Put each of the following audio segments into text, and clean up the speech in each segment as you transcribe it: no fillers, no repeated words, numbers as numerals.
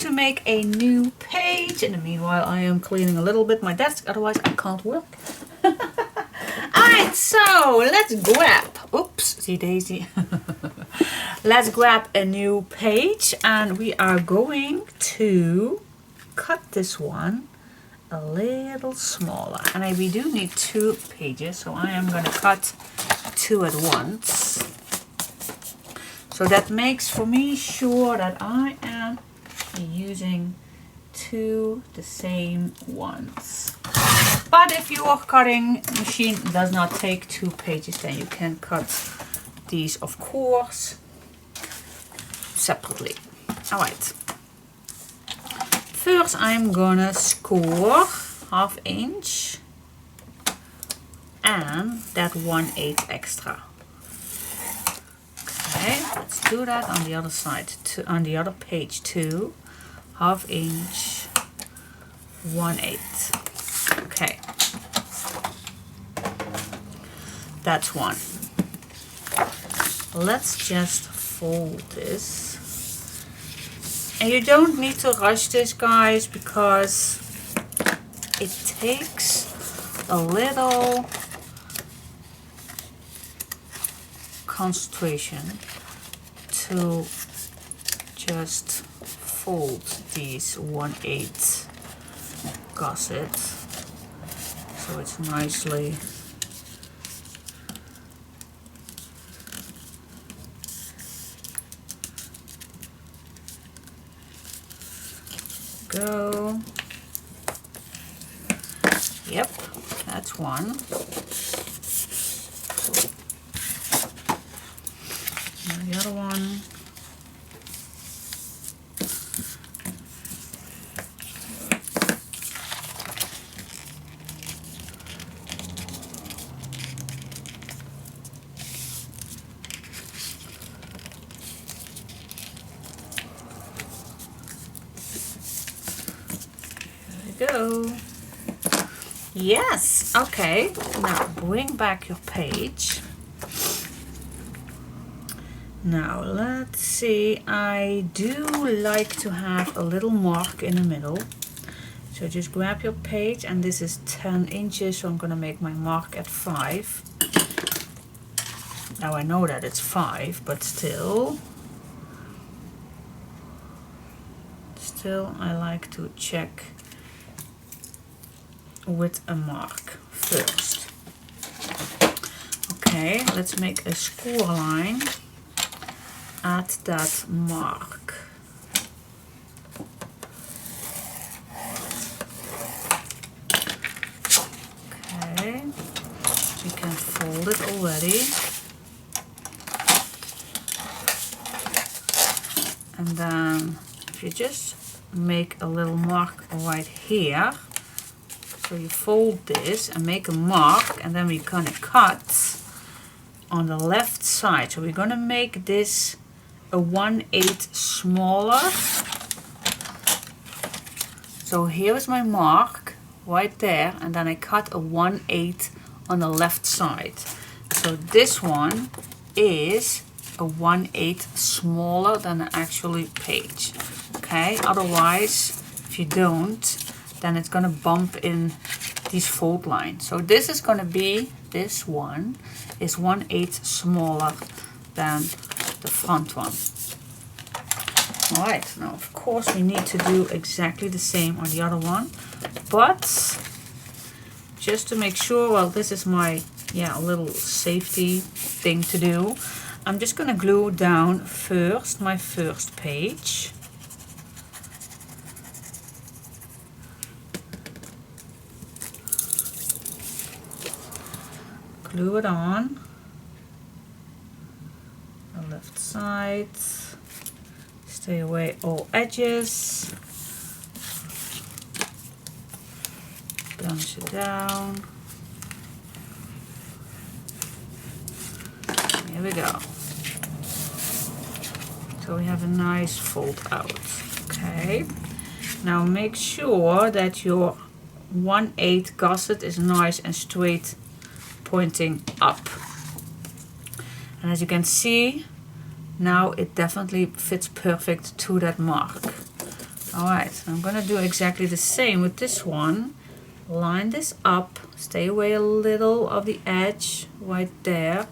to make a new page. In the meanwhile, I am cleaning a little bit my desk, otherwise I can't work. Alright, so let's grab, oopsie daisy. Let's grab a new page and we are going to cut this one a little smaller. And we do need 2 pages, so I am going to cut 2 at once. So that makes for me sure that I am using 2 the same ones. But if your cutting machine does not take 2 pages, then you can cut these, of course, separately. Alright. First I'm gonna score 1/2 inch and that 1/8 extra. Okay, let's do that on the other side, on the other page too. 1/2 inch, 1/8. Okay, that's one. Let's just fold this. And you don't need to rush this, guys, because it takes a little concentration to just fold these 1/8 gusset so it's nicely go. Yep, that's one. And the other one. Go. Yes, okay, now bring back your page. Now let's see, I do like to have a little mark in the middle, so just grab your page, and this is 10 inches, so I'm gonna make my mark at 5. Now I know that it's 5, but still I like to check with a mark first. Okay, let's make a score line at that mark. Okay, you can fold it already. And then if you just make a little mark right here, so you fold this and make a mark, and then we're gonna cut on the left side. So we're gonna make this a 1/8 smaller. So here is my mark right there, and then I cut a 1/8 on the left side. So this one is a 1/8 smaller than the actual page. Okay, otherwise if you don't, then it's gonna bump in these fold lines. So this is gonna be, this one is 1/8 smaller than the front one. Alright, now of course we need to do exactly the same on the other one, but just to make sure, well, this is my, yeah, a little safety thing to do. I'm just gonna glue down first my first page. Glue it on the left side. Stay away all edges. Bunch it down. Here we go. So we have a nice fold out. Okay. Now make sure that your 1/8 gusset is nice and straight, pointing up. And as you can see, now it definitely fits perfect to that mark. Alright, I'm gonna do exactly the same with this one. Line this up, stay away a little of the edge right there,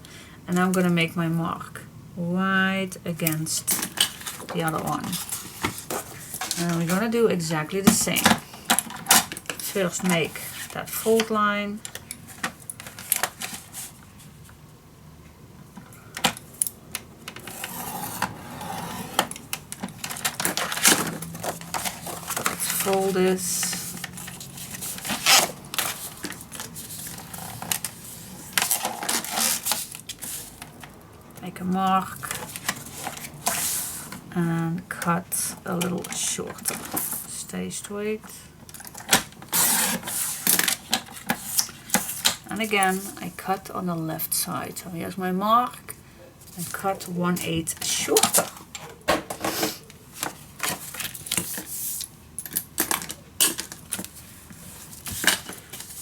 and I'm gonna make my mark right against the other one. And we're gonna do exactly the same. First make that fold line. Let's fold this. Make a mark and cut a little shorter. Stay straight. And again, I cut on the left side. So here's my mark and cut 1/8 shorter.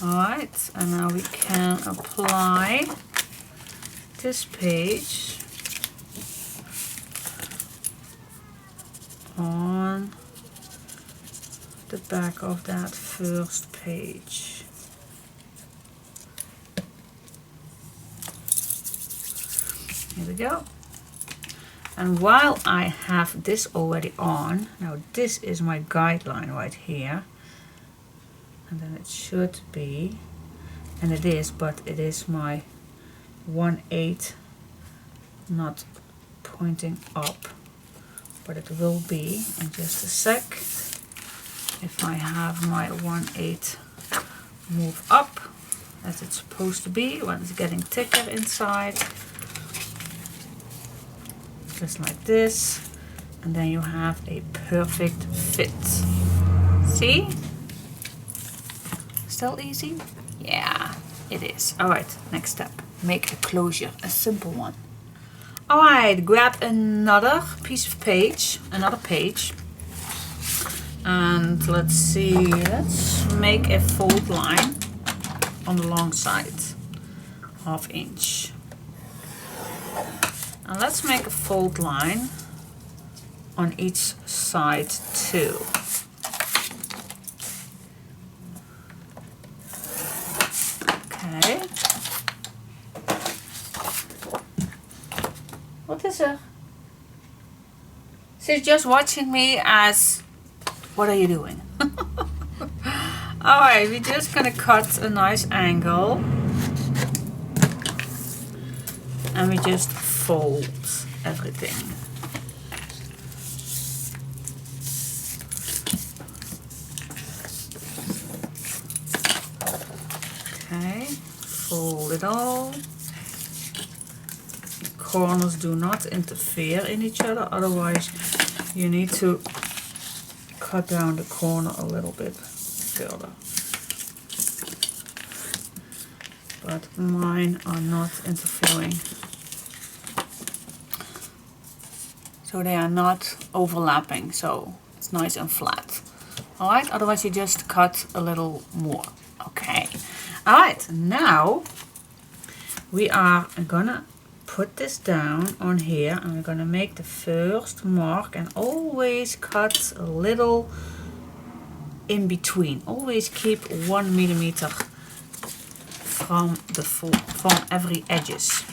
Alright, and now we can apply this page on the back of that first page. Here we go. And while I have this already on, now this is my guideline right here, and then it should be, and it is, but it is my 1/8 not pointing up, but it will be in just a sec if I have my 1/8 move up as it's supposed to be when it's getting thicker inside, just like this, and then you have a perfect fit. See? Still easy? Yeah, it is. Alright, next step. Make a closure, a simple one. Alright, grab another piece of page, another page, and let's see, let's make a fold line on the long side, 1/2 inch. And let's make a fold line on each side too. Okay. What is her? She's just watching me as, what are you doing? Alright, we're just gonna cut a nice angle. And we just fold everything. Okay, fold it all. Corners do not interfere in each other, otherwise you need to cut down the corner a little bit further. But mine are not interfering. So they are not overlapping, so it's nice and flat. Alright, otherwise you just cut a little more. Okay. Alright, now we are gonna put this down on here and we're gonna make the first mark and always cut a little in between. Always keep 1 millimeter from every edges.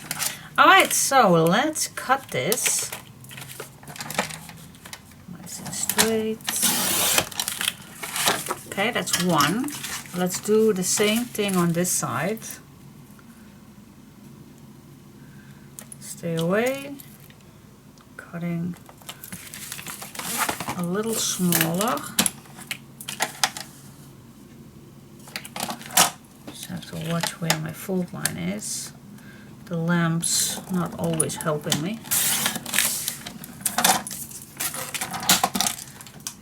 Alright, so let's cut this nice and straight. Okay, that's one. Let's do the same thing on this side. Stay away, cutting a little smaller. Just have to watch where my fold line is. The lamp's not always helping me.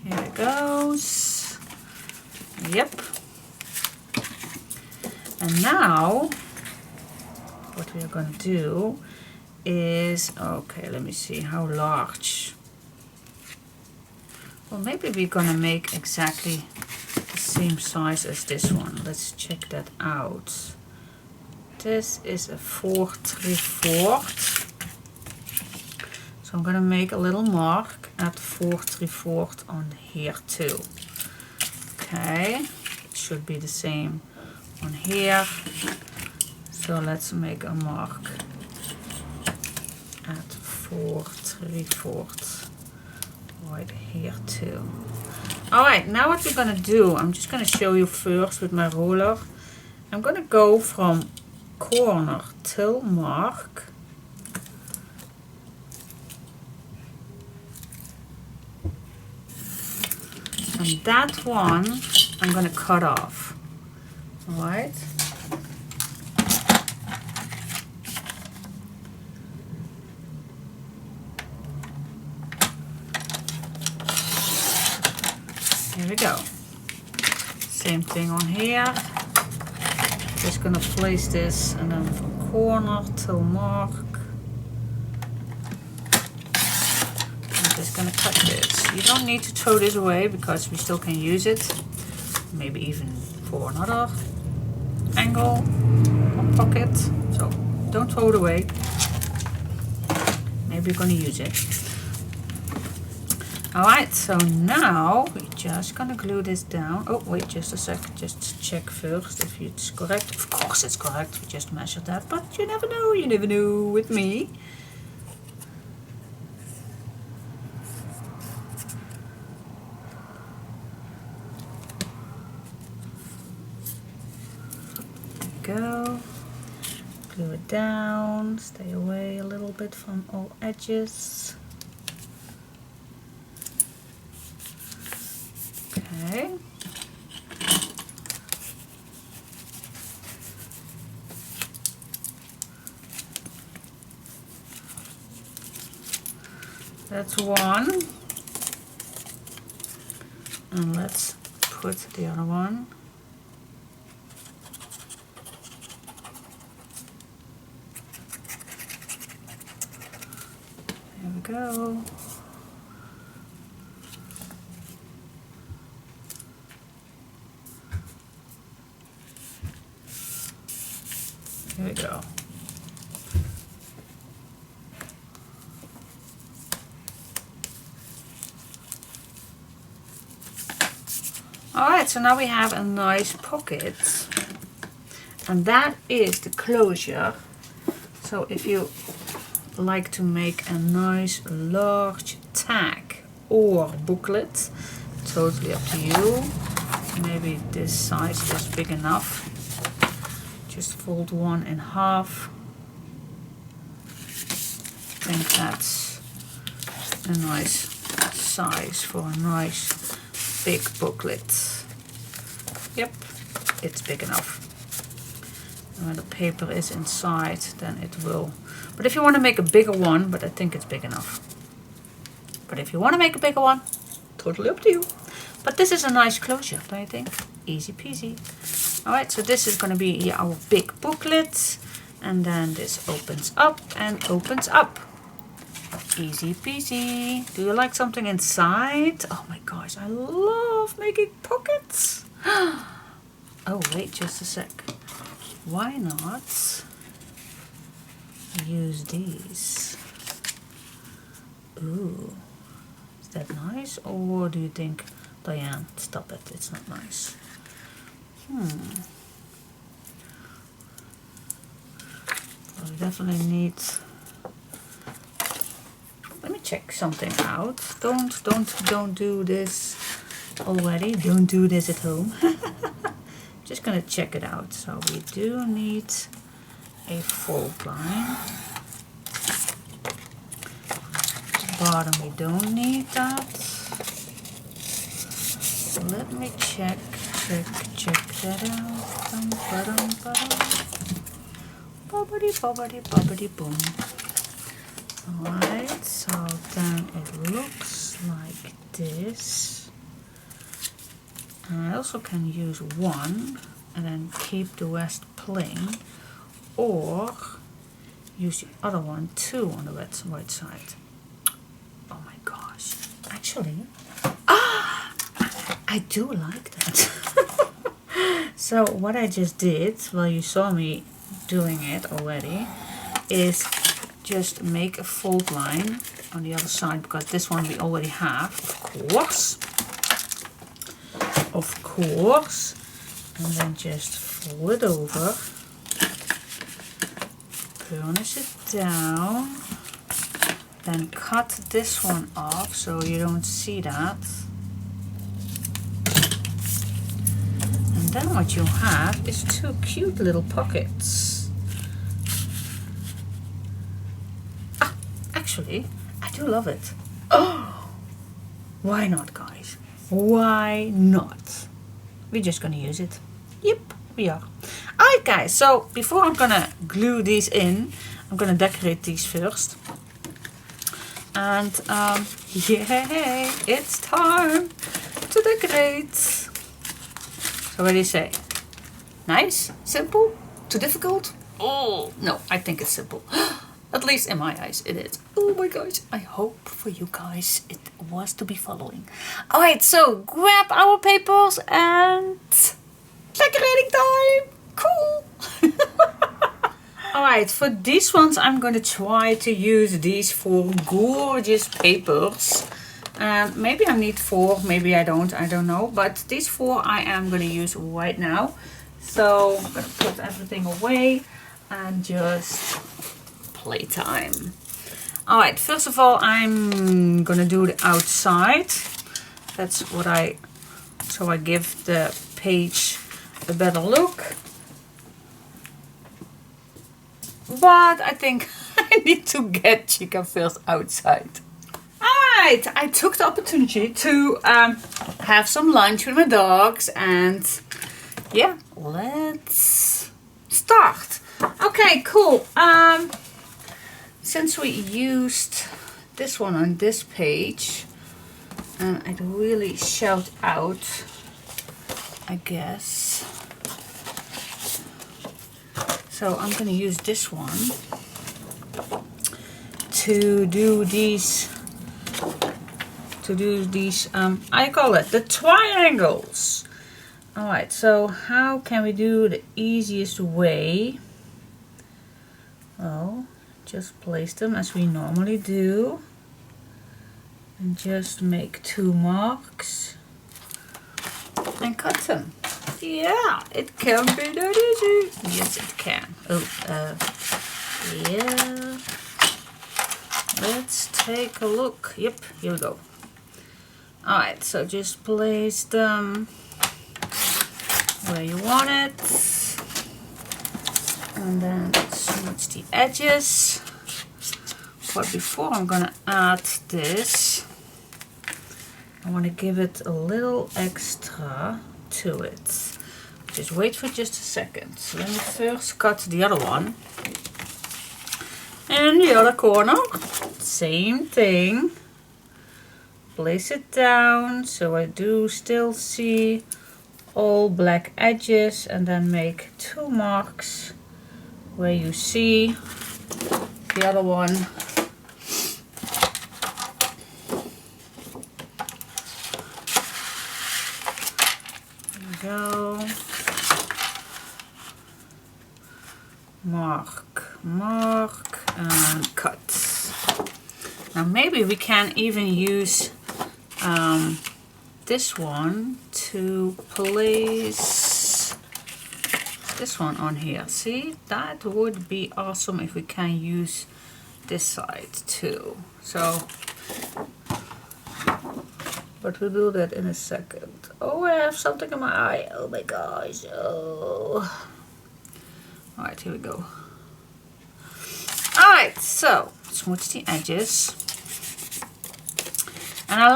Here it goes. Yep. And now what we are going to do is, okay, let me see how large. Well, maybe we're going to make exactly the same size as this one. Let's check that out. This is a 4 3/4. So I'm going to make a little mark at 4 3/4 on here too. Okay, it should be the same on here. So let's make a mark at 4 3/4 right here too. Alright, now what we're gonna do, I'm just gonna show you first with my ruler. I'm gonna go from corner till mark. And that one I'm gonna cut off. Alright. Here we go. Same thing on here. Just gonna place this and then from corner till mark. I'm just gonna cut this. You don't need to throw this away because we still can use it. Maybe even for another angle or pocket. So don't throw it away. Maybe you're gonna use it. Alright, so now we're just gonna glue this down. Oh, wait just a sec. Just check first if it's correct. Of course it's correct. We just measured that, but you never know. You never know with me. There we go. Glue it down. Stay away a little bit from all edges. Okay. That's one. And let's put the other one. There we go. Here we go. Alright, so now we have a nice pocket. And that is the closure. So if you like to make a nice large tag or booklet, totally up to you. Maybe this size is big enough. Just fold one in half. I think that's a nice size for a nice big booklet. Yep, it's big enough. And when the paper is inside, then it will. But if you want to make a bigger one, but I think it's big enough. But if you want to make a bigger one, totally up to you. But this is a nice closure, don't you think? Easy peasy. Alright, so this is going to be our big booklet. And then this opens up and opens up. Easy peasy. Do you like something inside? Oh my gosh, I love making pockets. Oh, wait just a sec. Why not use these? Ooh, is that nice? Or do you think, Diane, stop it, it's not nice. Well, we definitely need. Let me check something out. Don't do this already. Don't do this at home. Just gonna check it out. So we do need a fold line. Bottom we don't need that. So let me check that out. Bobbity boom. Alright, so then it looks like this. And I also can use one and then keep the rest plain, or use the other one too on the right side. Oh my gosh, actually, I do like that. So what I just did, well, you saw me doing it already, is just make a fold line on the other side, because this one we already have, of course, and then just fold it over, burnish it down, then cut this one off so you don't see that. And then what you have is two cute little pockets. Ah, actually, I do love it. Oh, why not, guys? Why not? We're just gonna use it. Yep, we are. Alright guys, so before I'm gonna glue these in, I'm gonna decorate these first. And yay, it's time to decorate. So what do you say? Nice? Simple? Too difficult? Oh, no, I think it's simple. At least in my eyes it is. Oh my gosh, I hope for you guys it was to be following. Alright, so grab our papers and decorating time! Cool! Alright, for these ones I'm going to try to use these 4 gorgeous papers. And maybe I need 4, maybe I don't know. But these 4 I am going to use right now. So I'm going to put everything away and just playtime. Alright, first of all I'm going to do the outside. That's what so I give the page a better look. But I think I need to get Chica first outside. Alright, I took the opportunity to have some lunch with my dogs, and yeah, let's start. Okay, cool. Since we used this one on this page, and I'd really shout out, I guess. So I'm going to use this one to do these, I call it the triangles. Alright, so how can we do the easiest way? Well, just place them as we normally do. And just make 2 marks. And cut them. Yeah, it can be that easy. Yes, it can. Oh, yeah. Let's take a look. Yep, here we go. Alright, so just place them where you want it. And then smooth the edges. But before I'm gonna add this, I want to give it a little extra to it. Just wait for just a second. So let me first cut the other one. And the other corner, same thing. Place it down so I do still see all black edges, and then make 2 marks where you see the other one. Go. Mark, and cut. Now maybe we can even use this one to place this one on here. See, that would be awesome if we can use this side too. So, but we'll do that in a second. Oh, I have something in my eye. Oh my gosh. Oh. Alright, here we go. Alright, so smooth the edges. And I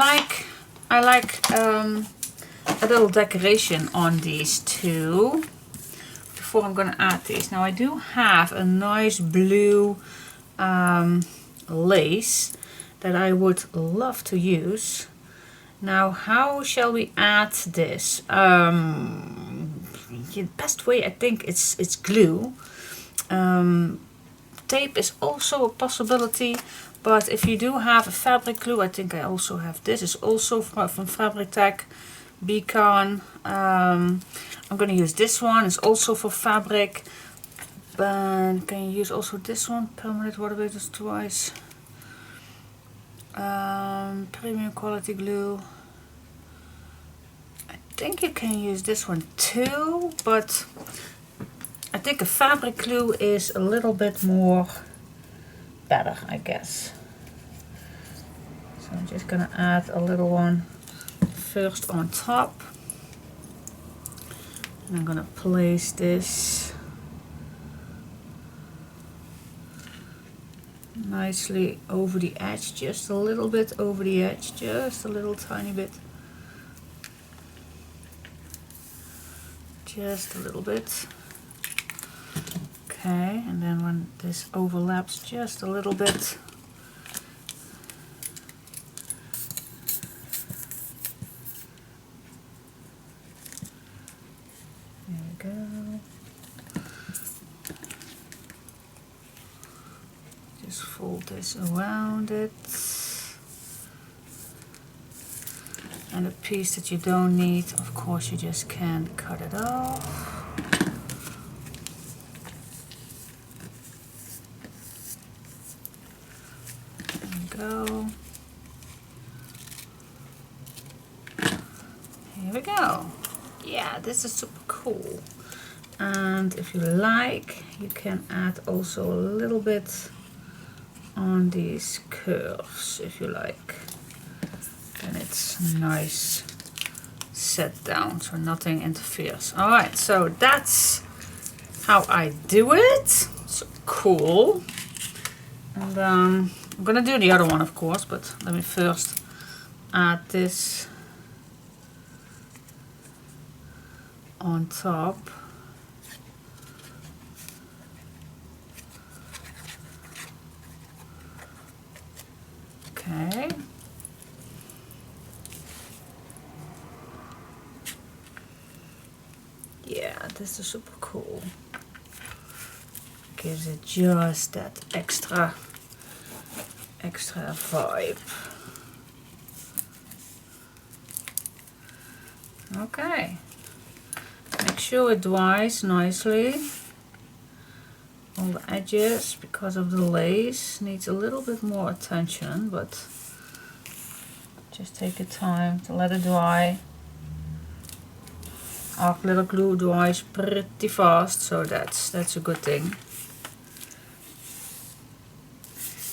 like a little decoration on these too. Before I'm gonna add these. Now I do have a nice blue lace that I would love to use. Now, how shall we add this? The best way, I think, it's glue. Tape is also a possibility, but if you do have a fabric glue, I think I also have this. It's also from Fabric Tech Beacon. I'm going to use this one. It's also for fabric. But can you use also this one? Permanent water-based twice. Premium quality glue. I think you can use this one too, but I think a fabric glue is a little bit more better, I guess. So I'm just gonna add a little one first on top. And I'm gonna place this nicely over the edge, just a little bit over the edge, just a little tiny bit. Just a little bit. Okay, and then when this overlaps just a little bit, there we go. Just fold this around it. And a piece that you don't need, of course, you just can cut it off. There we go. Here we go. Yeah, this is super cool. And if you like, you can add also a little bit on these curves, if you like. And it's nice set down so nothing interferes. All right, so that's how I do it. So cool. And I'm gonna do the other one, of course, but let me first add this on top. Okay. Yeah, this is super cool. Gives it just that extra vibe. Okay. Make sure it dries nicely. All the edges, because of the lace, needs a little bit more attention, but just take your time to let it dry. Our glitter glue dries pretty fast, so that's a good thing.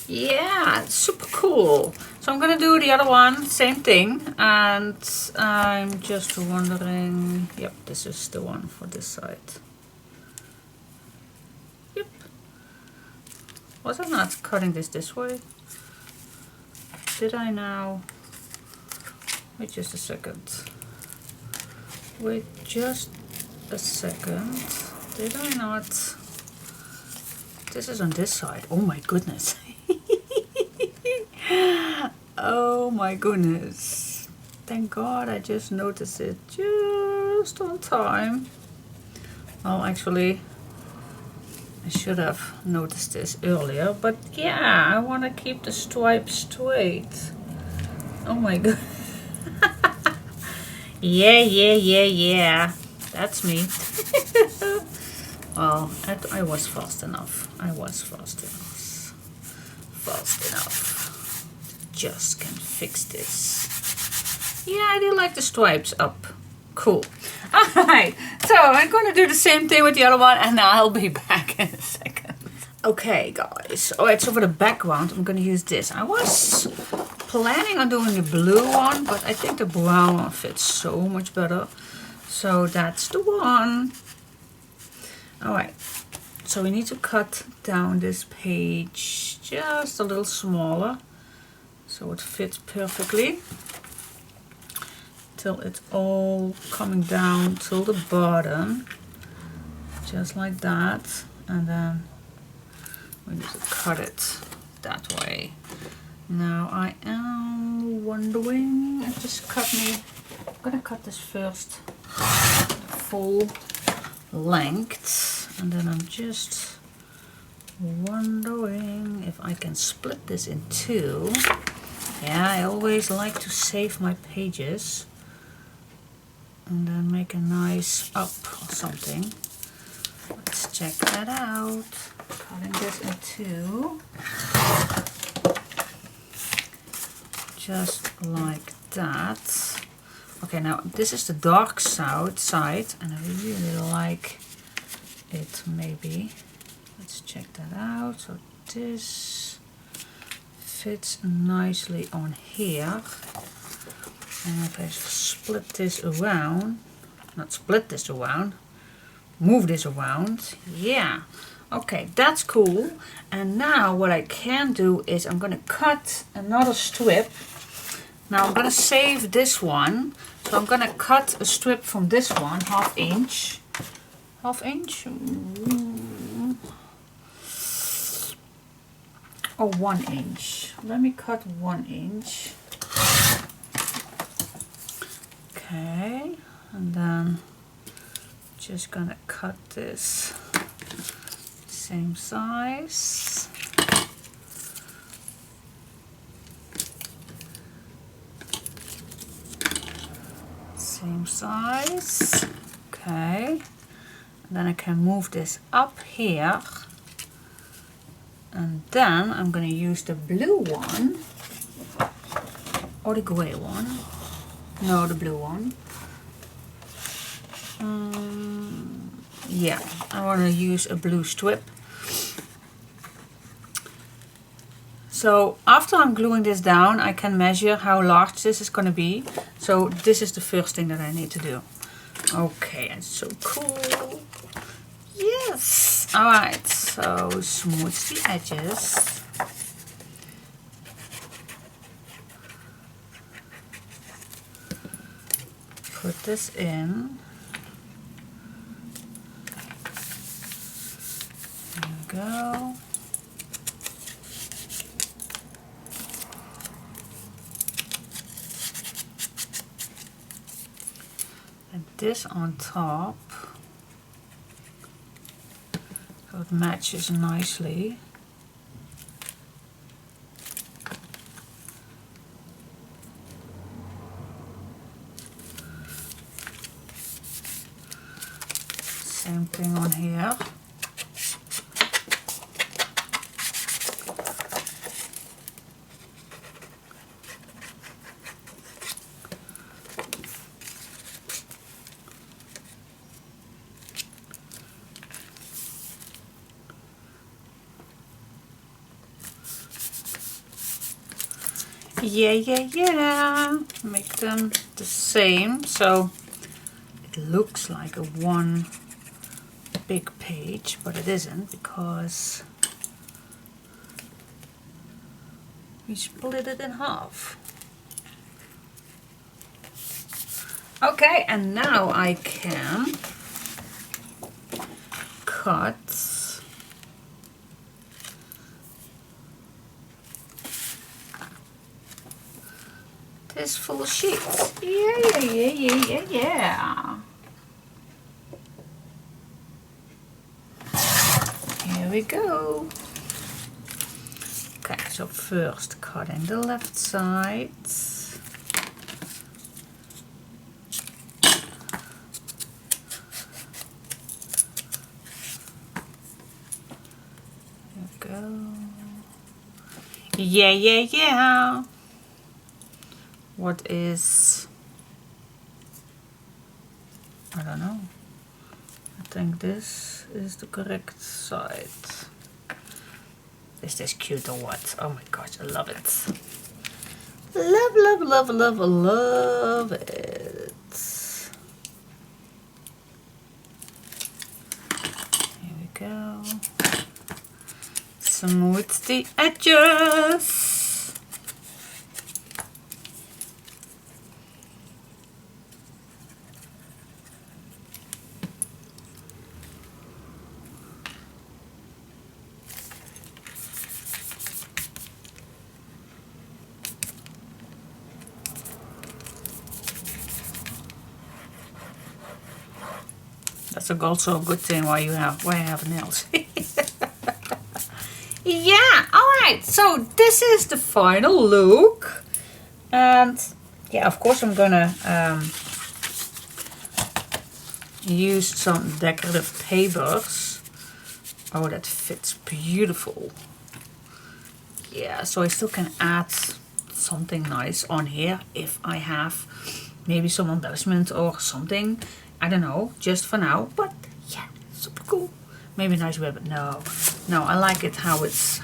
Yeah, it's super cool. So I'm gonna do the other one, same thing, and I'm just wondering, yep, this is the one for this side. Yep. Was I not cutting this way? Did I now? Wait just a second. Wait just a second. Did I not? This is on this side. Oh my goodness. Oh my goodness. Thank God I just noticed it just on time. Well, actually, I should have noticed this earlier, but yeah, I want to keep the stripes straight. Oh my god. Yeah. That's me. Well, I was fast enough. Fast enough. Just can fix this. Yeah, I do like the stripes up. Cool. Alright, so I'm going to do the same thing with the other one, and I'll be back in a second. Okay, guys. Alright, so for the background, I'm going to use this. I was planning on doing the blue one, but I think the brown one fits so much better. So that's the one. Alright, so we need to cut down this page just a little smaller so it fits perfectly till it's all coming down till the bottom, just like that, and then we need to cut it that way. Now I am wondering, I'm gonna cut this first full length, and then I'm just wondering if I can split this in two. Yeah, I always like to save my pages and then make a nice up or something. Let's check that out. Cutting this in two. just like that. Okay, now this is the dark side, and I really like it. Maybe let's check that out. So this fits nicely on here, and if I split this around, not split this around, move this around, yeah. Okay, that's cool. And now what I can do is I'm gonna cut another strip. Now I'm gonna save this one, so I'm gonna cut a strip from this one, half inch, or 1 inch. Let me cut 1 inch. Okay, and then just gonna cut this same size. Same size. Okay, and then I can move this up here, and then I'm gonna use the blue one or the gray one. No, the blue one. Yeah, I want to use a blue strip. So after I'm gluing this down, I can measure how large this is going to be. So this is the first thing that I need to do. Okay, it's so cool. Yes. All right, so smooth the edges. Put this in. There we go. And this on top, so it matches nicely. Same thing on here. Yeah. Make them the same, so it looks like a one big page, but it isn't, because we split it in half. Okay, and now I can cut this full sheet. Yeah. Here we go. Okay, so first cutting the left side. There we go. Yeah. What is, I don't know. I think this is the correct side. Is this cute or what? Oh my gosh, I love it. Love it. Here we go. Smooth the edges. That's also a good thing why I have nails. Yeah, alright, so this is the final look. And yeah, of course I'm gonna use some decorative papers. Oh, that fits beautiful. Yeah, so I still can add something nice on here if I have maybe some embellishment or something. I don't know, just for now, but yeah, super cool. Maybe a nice ribbon. No, I like it how it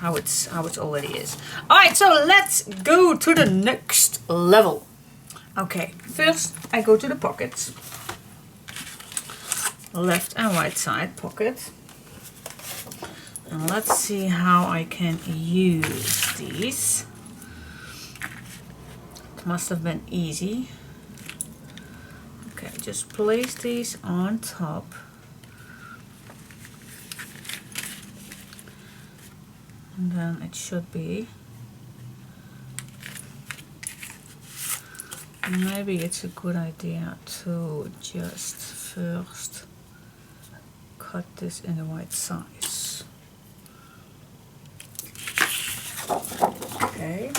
already is. All right, so let's go to the next level. Okay, first I go to the pockets, left and right side pocket, and let's see how I can use these. It must have been easy. Okay, just place these on top. And then it should be, maybe it's a good idea to just first cut this in the right size. Okay.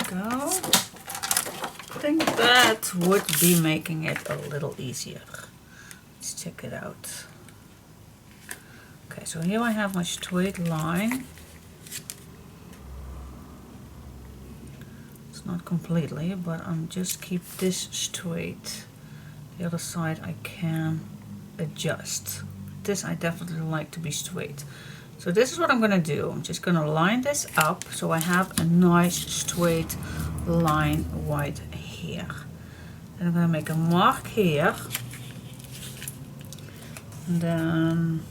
Go. I think that would be making it a little easier. Let's check it out. Okay, so here I have my straight line. It's not completely, but I'm just keep this straight. The other side I can adjust. This I definitely like to be straight. So this is what I'm gonna do. I'm just gonna line this up so I have a nice straight line right here. And I'm gonna make a mark here. And then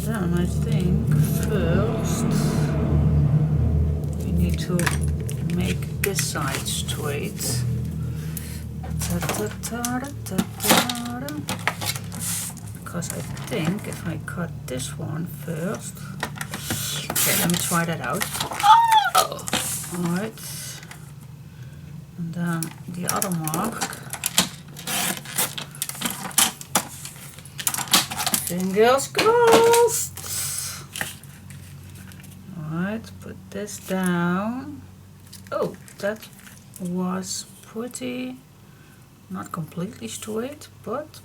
I think first we need to make this side straight. Because I think if I cut this one first. Okay, let me try that out. Oh! Alright. And then the other mark. Fingers crossed. Alright, put this down. Oh, that was pretty, not completely straight, but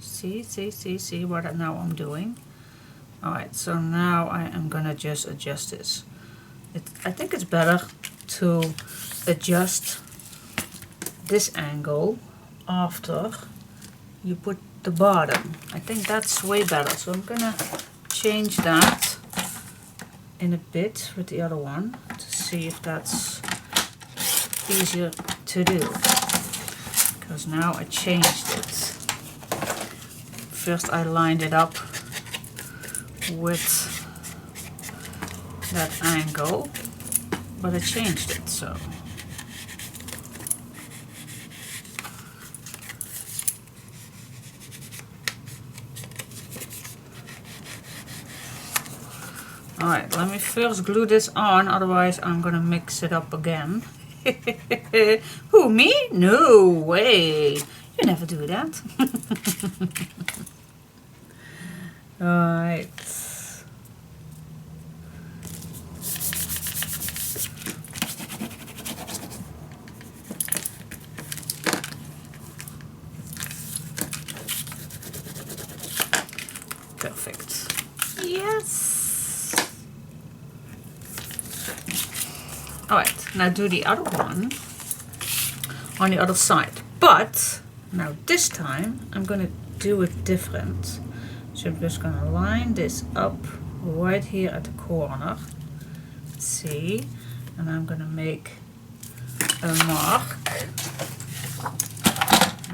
see what now I'm doing. Alright, so now I am gonna just adjust this. I think it's better to adjust this angle after you put the bottom. I think that's way better. So I'm gonna change that in a bit with the other one to see if that's easier to do. Because now I changed it. First I lined it up with that angle, but I changed it, so. Alright, let me first glue this on, otherwise I'm gonna mix it up again. Who, me? No way! You never do that. Alright. Perfect. Yes! Alright, now do the other one on the other side. But now this time I'm gonna do it different. So I'm just gonna line this up right here at the corner. See? And I'm gonna make a mark.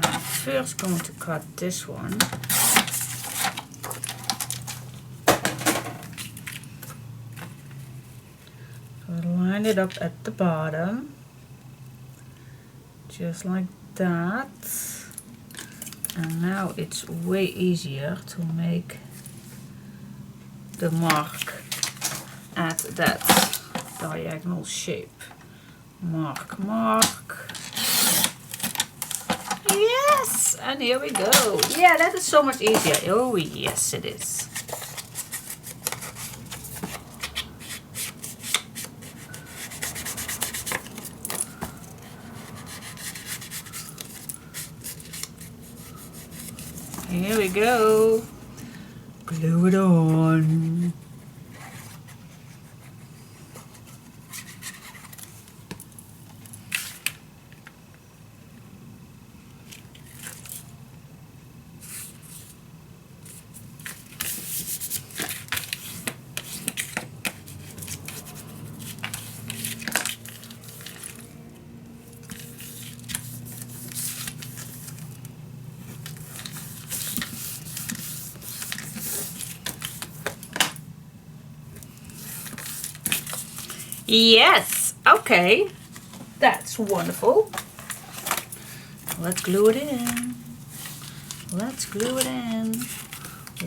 I'm first going to cut this one. Line it up at the bottom, just like that, and now it's way easier to make the mark at that diagonal shape. Mark, mark. Yes, and here we go. Yeah, that is so much easier. Oh yes, it is. Here we go. Glue it on. Yes, okay, that's wonderful. Let's glue it in. Let's glue it in.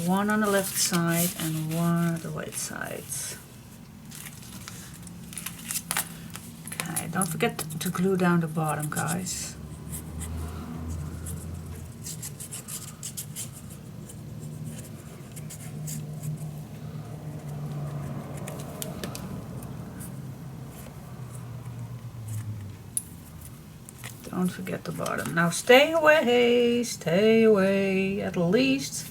One on the left side and one on the right side. Okay, don't forget to glue down the bottom, guys. Don't forget the bottom. Now stay away at least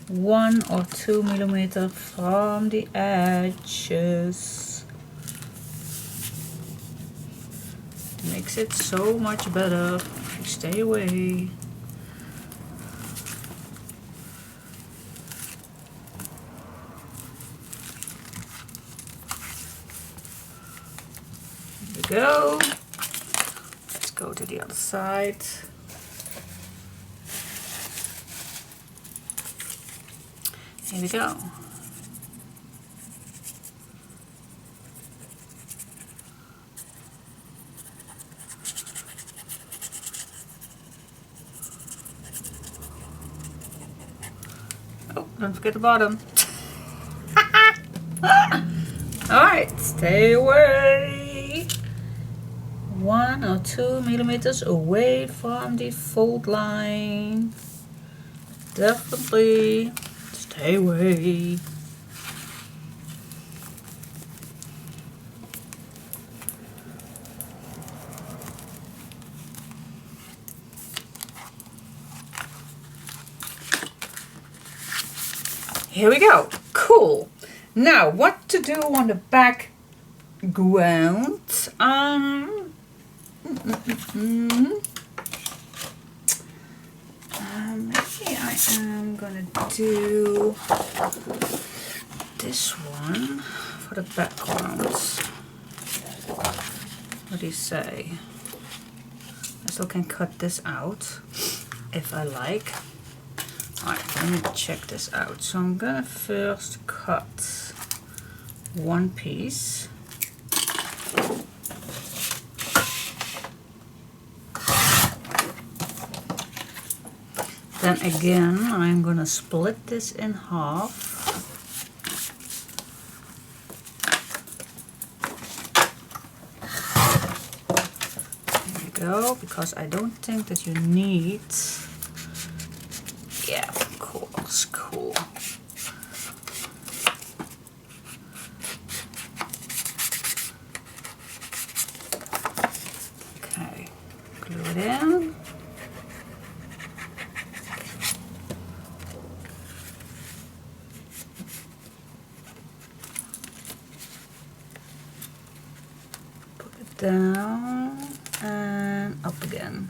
1 or 2 millimeters from the edges. Makes it so much better if you stay away. There we go. Go to the other side. Here we go. Oh, don't forget the bottom. Alright, stay away. 1 or 2 millimeters away from the fold line. Definitely stay away. Here we go. Cool. Now, what to do on the background? Maybe I am gonna do this one for the background. What do you say? I still can cut this out if I like. Alright, let me check this out. So I'm gonna first cut one piece. Then again, I'm gonna split this in half. There you go, because I don't think that you need. Yeah, of course, cool. Okay, glue it in. Put it down and up again.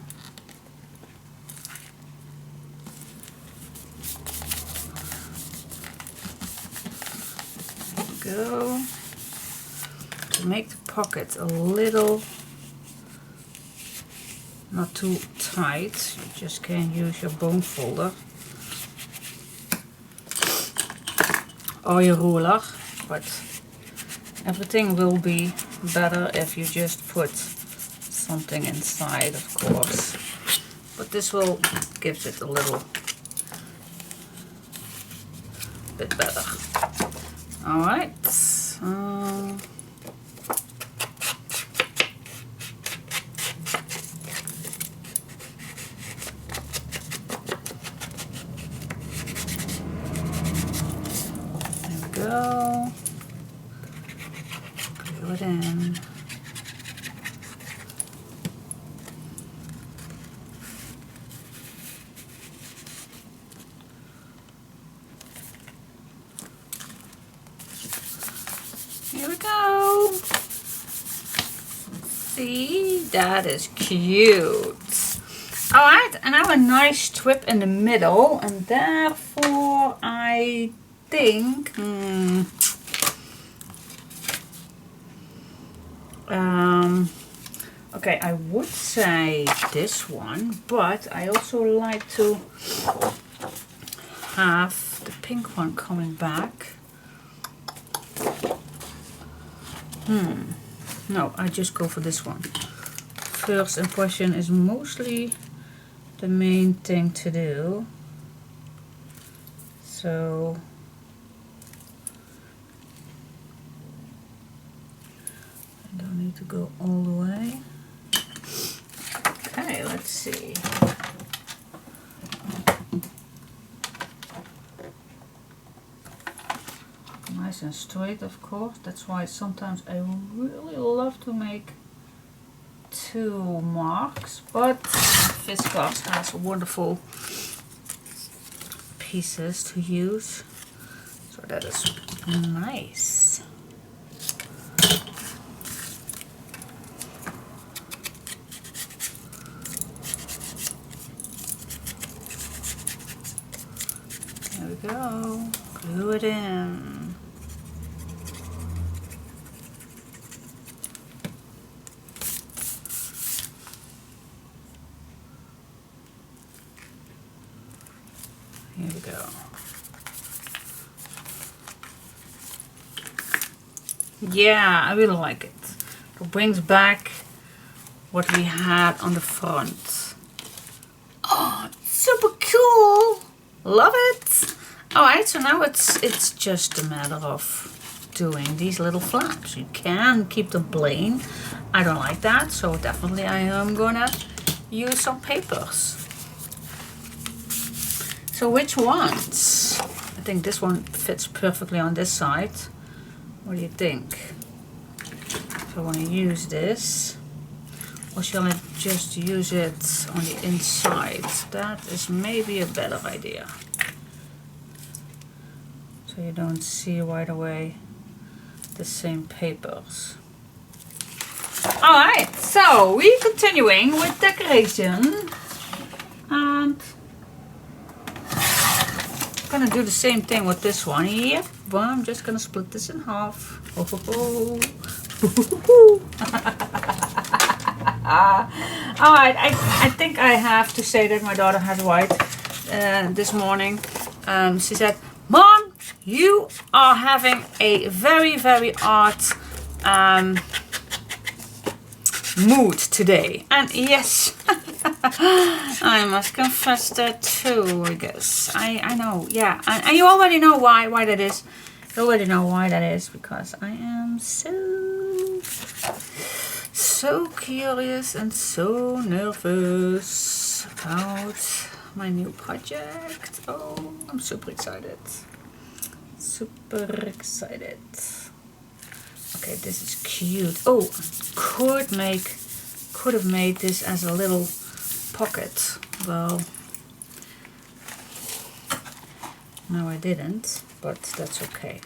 Go. To make the pocket a little not too tight, you just can use your bone folder or your ruler, but everything will be better if you just put something inside, of course, but this will give it a little bit better. Alright, there we go. Glue it in. go. See, that is cute. Alright, and I have a nice strip in the middle, and therefore I think okay, I would say this one, but I also like to have the pink one coming back. No, I just go for this one. First impression is mostly the main thing to do. So I don't need to go all the way. Okay, let's see. Nice and straight, of course. That's why sometimes I really love to make 2 marks, but Viscose has wonderful pieces to use, so that is nice. There we go. Glue it in. Here we go. Yeah, I really like it. It brings back what we had on the front. Oh, super cool! Love it! Alright, so now it's just a matter of doing these little flaps. You can keep them plain. I don't like that, so definitely I am gonna use some papers. So which ones? I think this one fits perfectly on this side. What do you think? If I want to use this, or shall I just use it on the inside? That is maybe a better idea. So you don't see right away the same papers. Alright, so we're continuing with decoration. And I'm gonna do the same thing with this one. Yep, but I'm just gonna split this in half. Oh, ho, ho. Alright, I think I have to say that my daughter has white this morning. She said, "Mom, you are having a very, very art mood today." And yes, I must confess that too, I guess. I know, yeah. And you already know why that is. You already know why that is, because I am so curious and so nervous about my new project. Oh, I'm super excited. Super excited. Okay, this is cute. Oh, could have made this as a little pocket. Well, no, I didn't, but that's okay.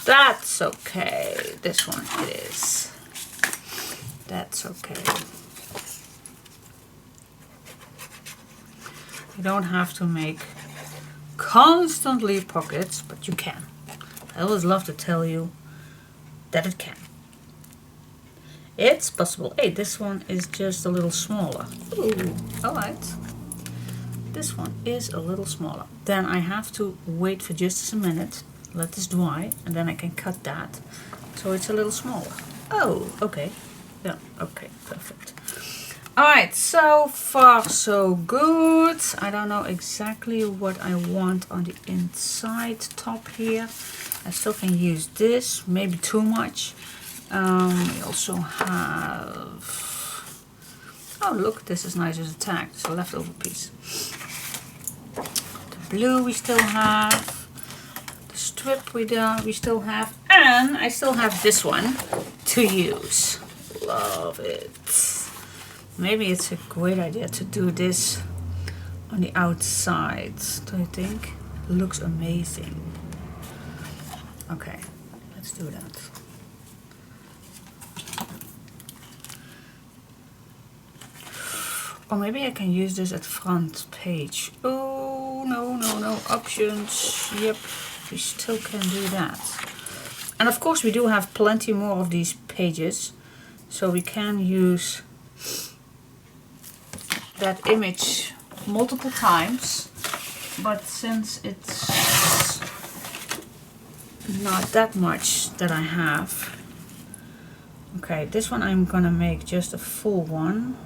That's okay. This one it is. That's okay. You don't have to make constantly pockets, but you can. I always love to tell you that it can. It's possible. Hey, this one is just a little smaller. Ooh, alright. This one is a little smaller. Then I have to wait for just a minute, let this dry, and then I can cut that. So it's a little smaller. Oh, okay. Yeah, okay, perfect. Alright, so far so good. I don't know exactly what I want on the inside top here. I still can use this, maybe too much. We also have, oh look, this is nice as a tag. It's a leftover piece. The blue we still have. The strip we still have. And I still have this one to use. Love it. Maybe it's a great idea to do this on the outside. Don't you think? Looks amazing. Okay, let's do that. Or maybe I can use this at front page. Oh, no, options. Yep, we still can do that. And of course we do have plenty more of these pages, so we can use that image multiple times. But since it's not that much that I have. Okay, this one I'm gonna make just a full one.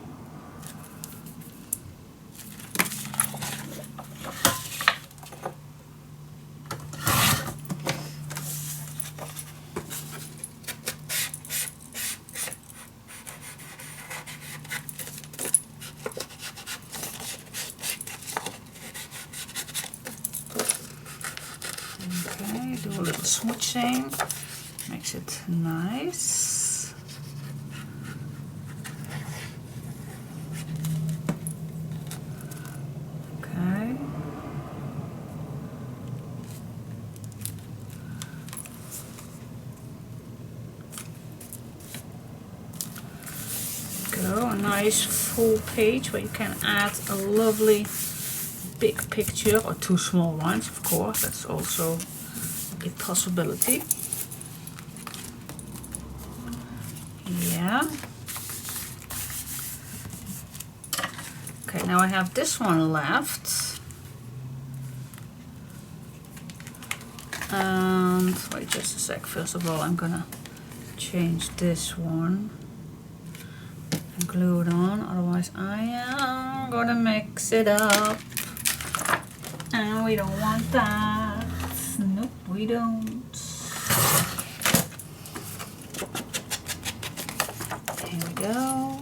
Okay, do a little smooching, makes it nice. Okay. Go, a nice full page where you can add a lovely big picture, or two small ones, of course, that's also a possibility. Yeah. Okay, now I have this one left. And wait just a sec, first of all I'm gonna change this one and glue it on, otherwise I am gonna mix it up. And we don't want that. Nope, we don't. Here we go.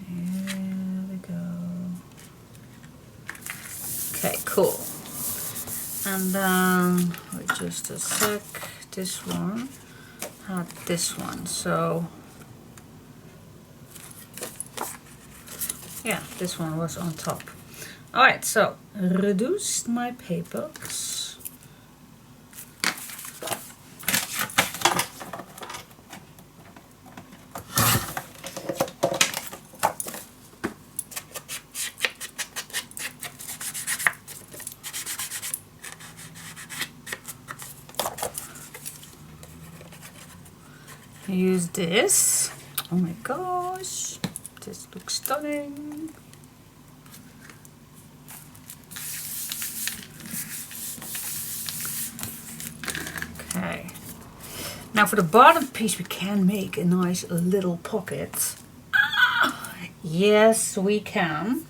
Here we go. Okay, cool. And then, wait just a sec, this one. This one, so yeah, this one was on top. Alright, so reduced my papers. Use this. Oh my gosh, this looks stunning. Okay, now for the bottom piece we can make a nice little pocket. Yes, we can.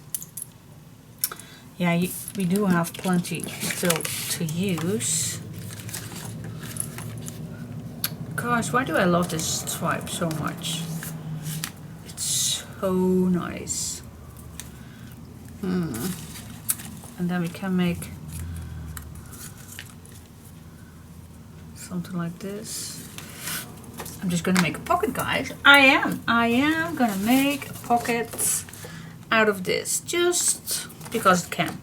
Yeah, we do have plenty still to use. Gosh, why do I love this stripe so much? It's so nice. And then we can make something like this. I'm just gonna make a pocket, guys. I am gonna make a pocket out of this, just because it can.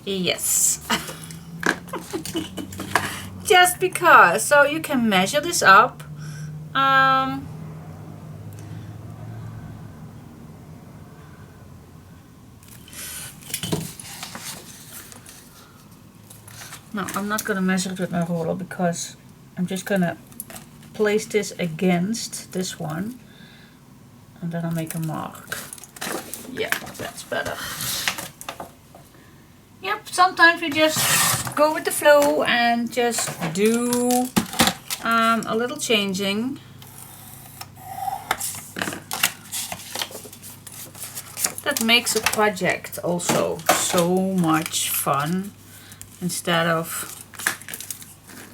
Yes. Just because. So you can measure this up. No, I'm not going to measure it with my ruler because I'm just going to place this against this one and then I'll make a mark. Yeah, that's better. Yep, sometimes we just go with the flow and just do a little changing. That makes a project also so much fun instead of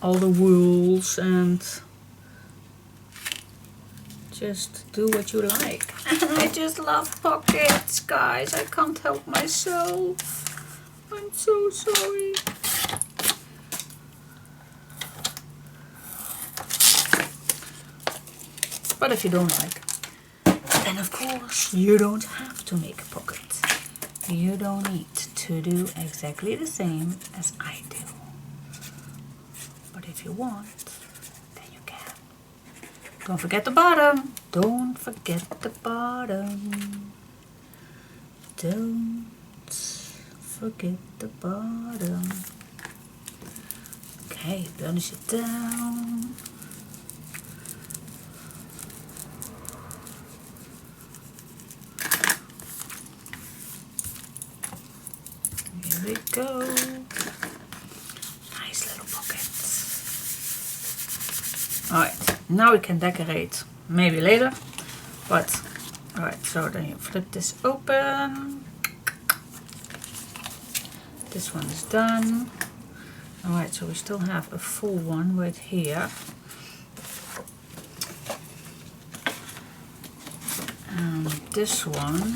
all the rules, and just do what you like. I just love pockets, guys. I can't help myself. I'm so sorry. But if you don't like, then of course you don't have to make a pocket. You don't need to do exactly the same as I do. But if you want, then you can. Don't forget the bottom. Don't forget the bottom. Don't forget the bottom. Okay, burnish it down. Here we go. Nice little pockets. Alright, now we can decorate. Maybe later, but alright, so then you flip this open. This one is done. Alright, so we still have a full one right here. And this one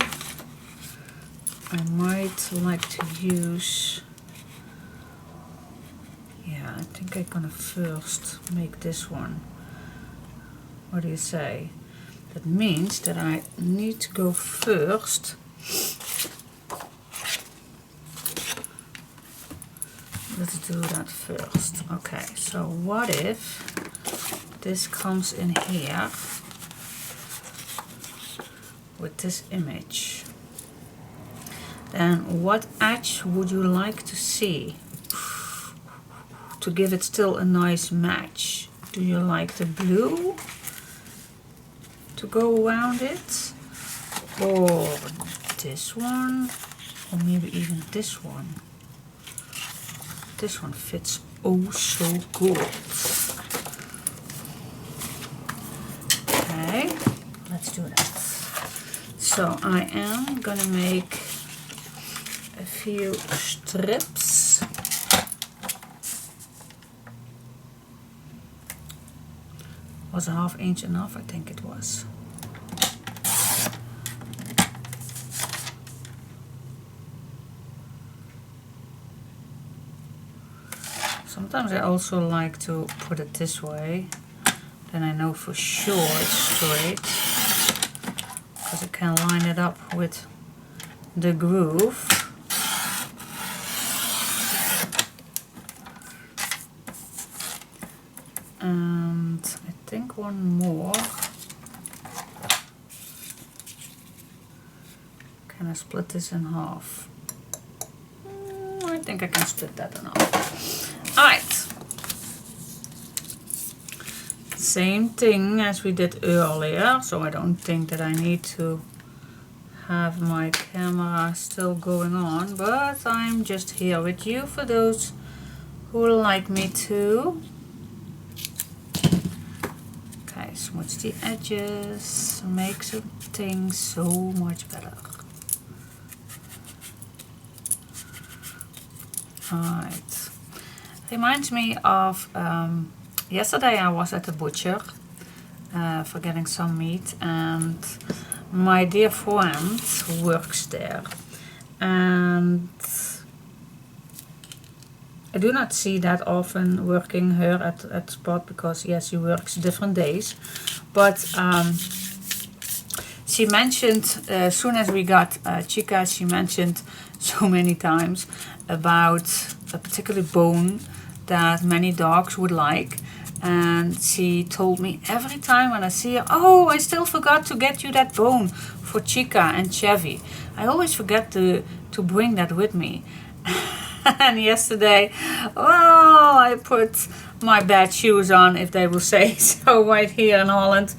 I might like to use. Yeah, I think I'm gonna first make this one. What do you say? That means that I need to go first. Let's do that first. Okay, so what if this comes in here with this image? Then what edge would you like to see to give it still a nice match? Do you like the blue to go around it, or this one, or maybe even this one? This one fits oh so good. Okay, let's do that. So I am gonna make a few strips. Was a ½ inch enough? I think it was. Sometimes I also like to put it this way, then I know for sure it's straight, because I can line it up with the groove. And I think one more. Can I split this in half? I think I can split that in half. Alright. Same thing as we did earlier, so I don't think that I need to have my camera still going on, but I'm just here with you for those who like me to. Okay, smudge the edges, makes things so much better. Alright. Reminds me of yesterday I was at the butcher for getting some meat, and my dear friend works there, and I do not see that often working her at spot, because yes, she works different days, but she mentioned as soon as we got Chica, she mentioned so many times about a particular bone that many dogs would like, and she told me every time when I see her, oh, I still forgot to get you that bone for Chica and Chevy. I always forget to bring that with me. And yesterday, oh, I put my bad shoes on, if they will say so, right here in Holland,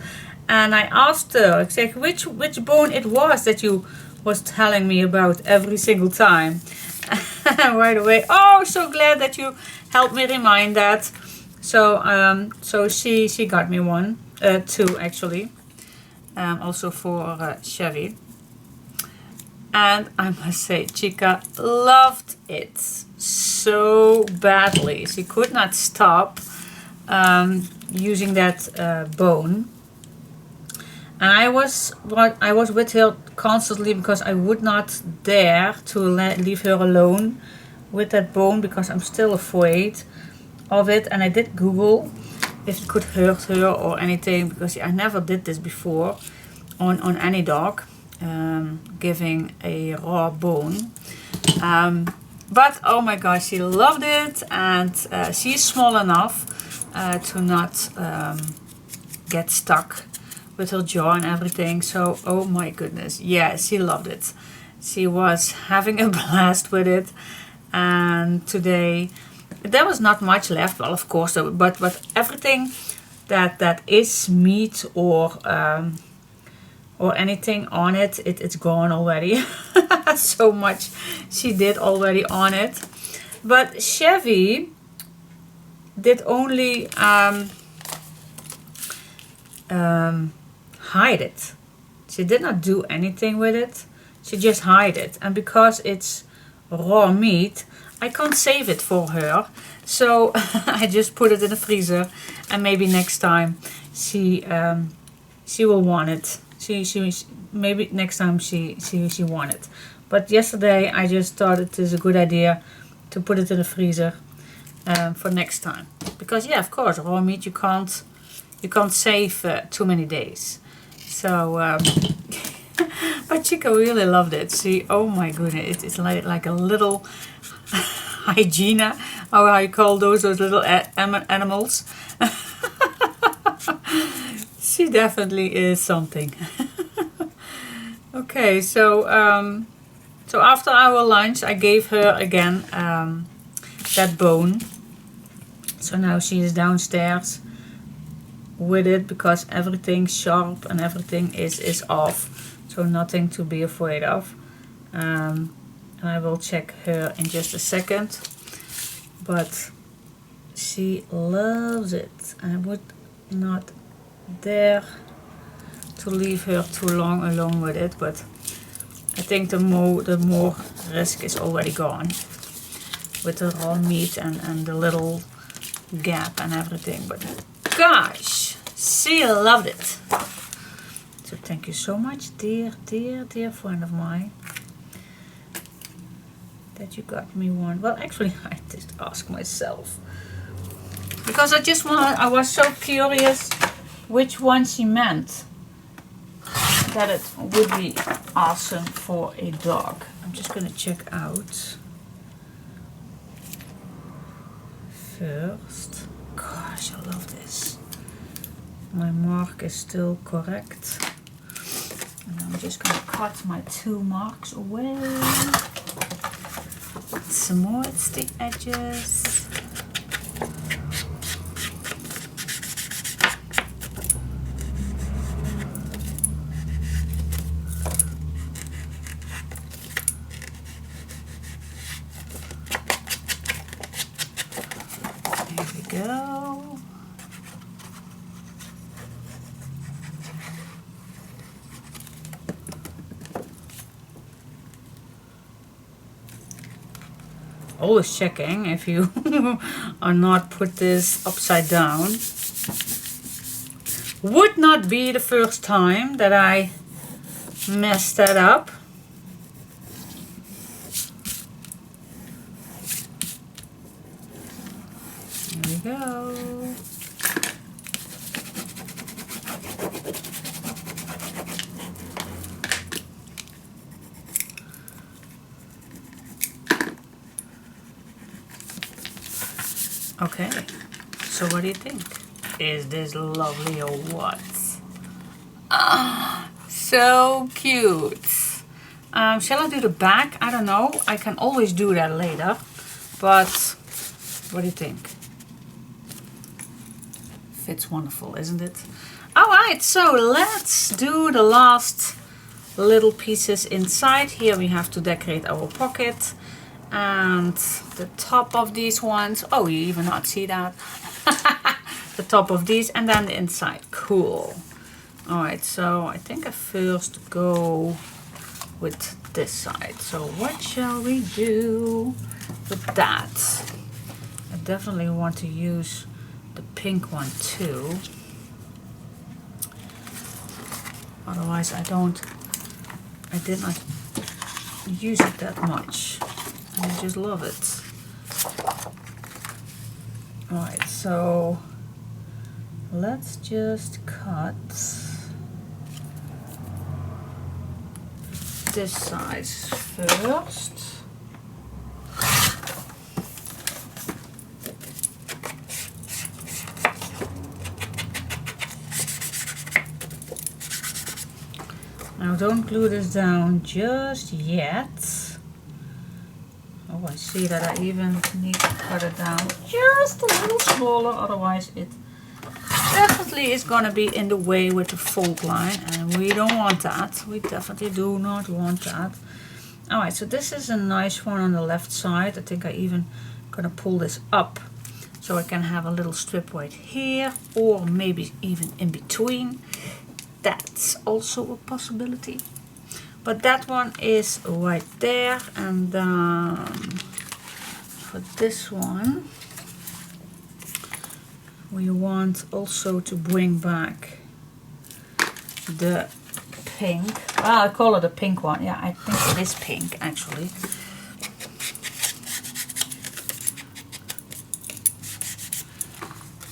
and I asked her exactly which bone it was that you was telling me about every single time. Right away, oh, so glad that you helped me remind that. So so she got me one, two actually, also for Chevy. And I must say, Chica loved it so badly. She could not stop using that bone. And I was with her constantly, because I would not dare to leave her alone with that bone, because I'm still afraid of it. And I did Google if it could hurt her or anything, because I never did this before on any dog, giving a raw bone. But oh my gosh, she loved it, and she's small enough to not get stuck with her jaw and everything. So oh my goodness, yeah, she loved it. She was having a blast with it. And today there was not much left. Well, of course, but everything that is meat or anything on it, it's gone already. So much she did already on it. But Chevy did only hide it. She did not do anything with it. She just hide it. And because it's raw meat, I can't save it for her. So I just put it in the freezer, and maybe next time she will want it. Maybe next time she want it. But yesterday I just thought it is a good idea to put it in the freezer for next time, because yeah, of course, raw meat you can't save too many days. So but Chica really loved it. Oh my goodness, it's like a little hygiena, or how you call those little animals. She definitely is something. Okay, so so after our lunch I gave her again that bone. So now she is downstairs with it, because everything sharp and everything is off, so nothing to be afraid of. And I will check her in just a second, but she loves it. I would not dare to leave her too long alone with it, but I think the more risk is already gone with the raw meat and the little gap and everything. But gosh, she loved it. So thank you so much, dear friend of mine, that you got me one. Well, actually, I just asked myself, because I was so curious which one she meant that it would be awesome for a dog. I'm just gonna check out first. Gosh, I love this. My mark is still correct, and I'm just gonna cut my 2 marks away. Some more stick edges. There we go. Always checking if you are not put this upside down. Would not be the first time that I messed that up. There we go. Okay, so what do you think? Is this lovely or what? Ah, so cute. Shall I do the back? I don't know. I can always do that later. But what do you think? Fits wonderful, isn't it? Alright, so let's do the last little pieces inside. Here we have to decorate our pocket. And the top of these ones, oh, you even not see that. The top of these, and then the inside. Cool. Alright, so I think I first go with this side. So what shall we do with that? I definitely want to use the pink one too. Otherwise I did not use it that much. I just love it. Alright, so let's just cut this size first. don't glue this down just yet. Oh, I see that I even need to cut it down just a little smaller, otherwise it definitely is going to be in the way with the fold line, and we don't want that. We definitely do not want that. Alright, so this is a nice one on the left side. I think I even going to pull this up so I can have a little strip right here, or maybe even in between. That's also a possibility. But that one is right there, and for this one we want also to bring back the pink. Well, I call it a pink one. Yeah, I think it is pink actually.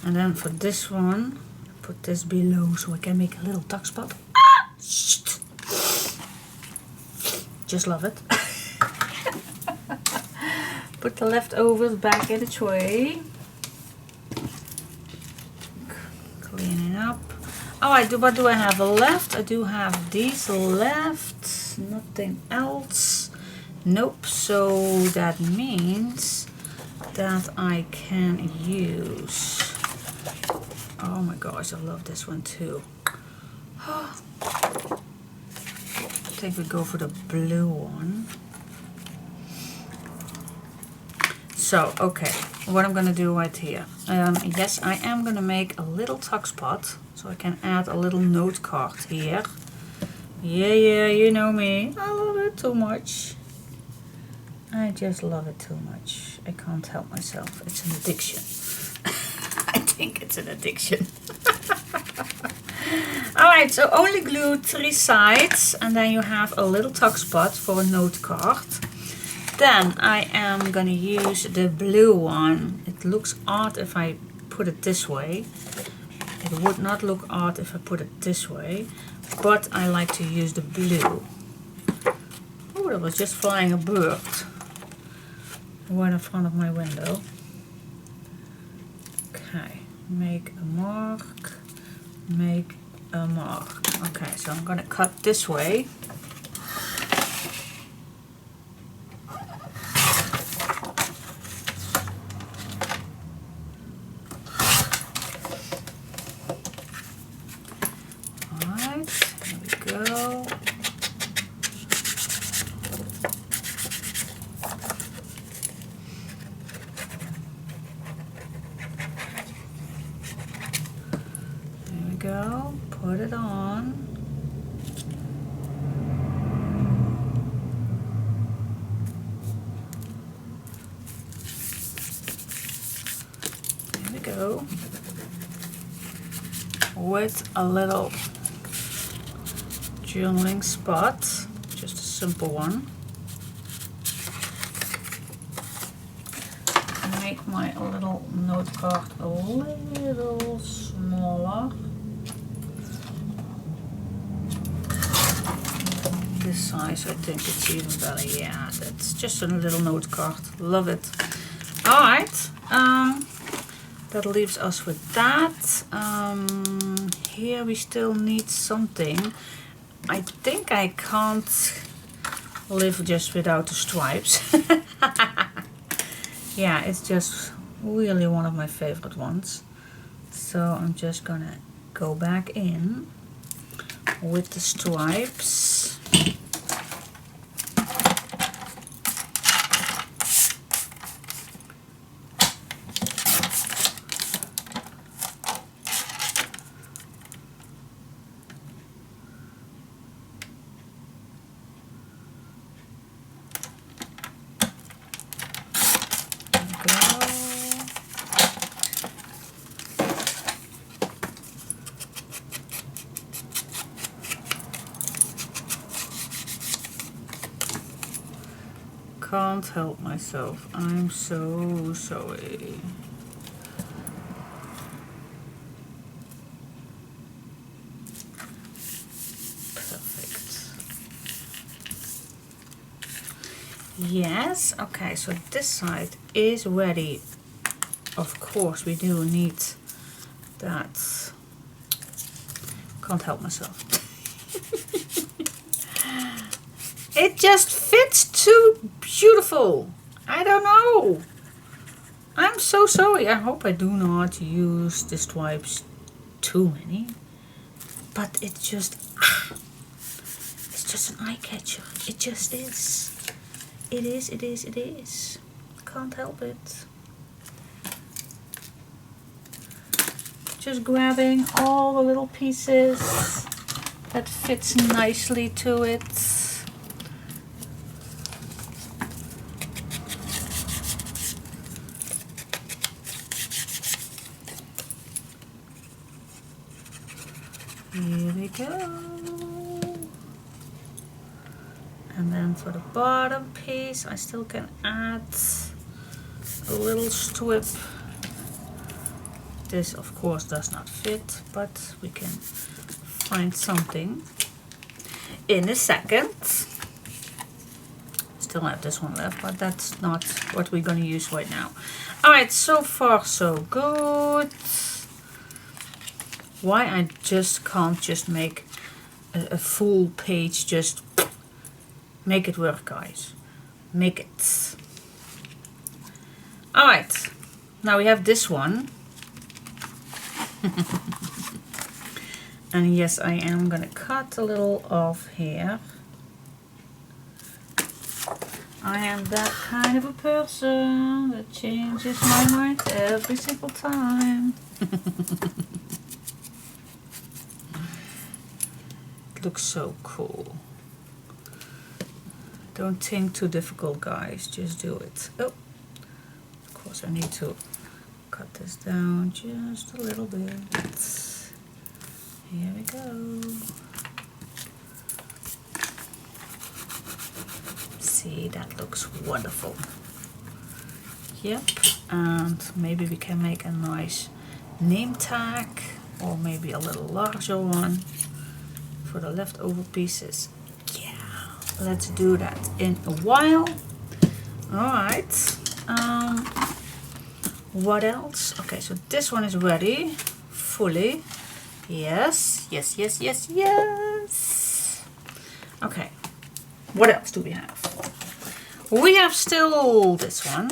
And then for this one, put this below so I can make a little tuck spot. Ah! Just love it. Put the leftovers back in the tray. Cleaning up. Alright, what do I have left? I do have these left. Nothing else. Nope. So that means that I can use... Oh my gosh, I love this one too. I think we go for the blue one. So, okay, what I'm gonna do right here. Yes, I am gonna make a little tuck spot, so I can add a little note card here. Yeah, you know me. I love it too much. I just love it too much. I can't help myself. It's an addiction. I think it's an addiction. Alright, so only glue 3 sides, and then you have a little tuck spot for a note card. Then I am gonna use the blue one. It looks odd if I put it this way. It would not look odd if I put it this way, but I like to use the blue. Oh, that was just flying a bird right in front of my window. Okay, make a mark, make a mark. Okay, so I'm gonna cut this way. Alright, here we go. Go, put it on. There we go. With a little journaling spot, just a simple one. Make my little note card a little smaller. This size, I think it's even better. Yeah, that's just a little note card. Love it. Alright, that leaves us with that. Here we still need something. I think I can't live just without the stripes. Yeah, it's just really one of my favorite ones. So I'm just gonna go back in with the stripes. Can't help myself. I'm so sorry. Perfect. Yes, okay, so this side is ready. Of course, we do need that. Can't help myself. It just fits too beautiful. I don't know. I'm so sorry. I hope I do not use the stripes too many. But it's just an eye catcher. It just is. It is. Can't help it. Just grabbing all the little pieces that fits nicely to it. Here we go. And then for the bottom piece, I still can add a little strip. This of course does not fit, but we can find something in a second. Still have this one left, but that's not what we're going to use right now. Alright, so far so good. Why I just can't just make a full page, just make it work, guys. Make it. Alright, now we have this one. And yes, I am gonna cut a little off here. I am that kind of a person that changes my mind every single time. It looks so cool. Don't think too difficult, guys, just do it. Oh, of course I need to cut this down just a little bit. Here we go. See, that looks wonderful. Yep, and maybe we can make a nice name tag, or maybe a little larger one for the leftover pieces. Yeah, let's do that in a while. Alright, what else? Okay, so this one is ready fully. Yes. Okay, what else do we have? We have still this one.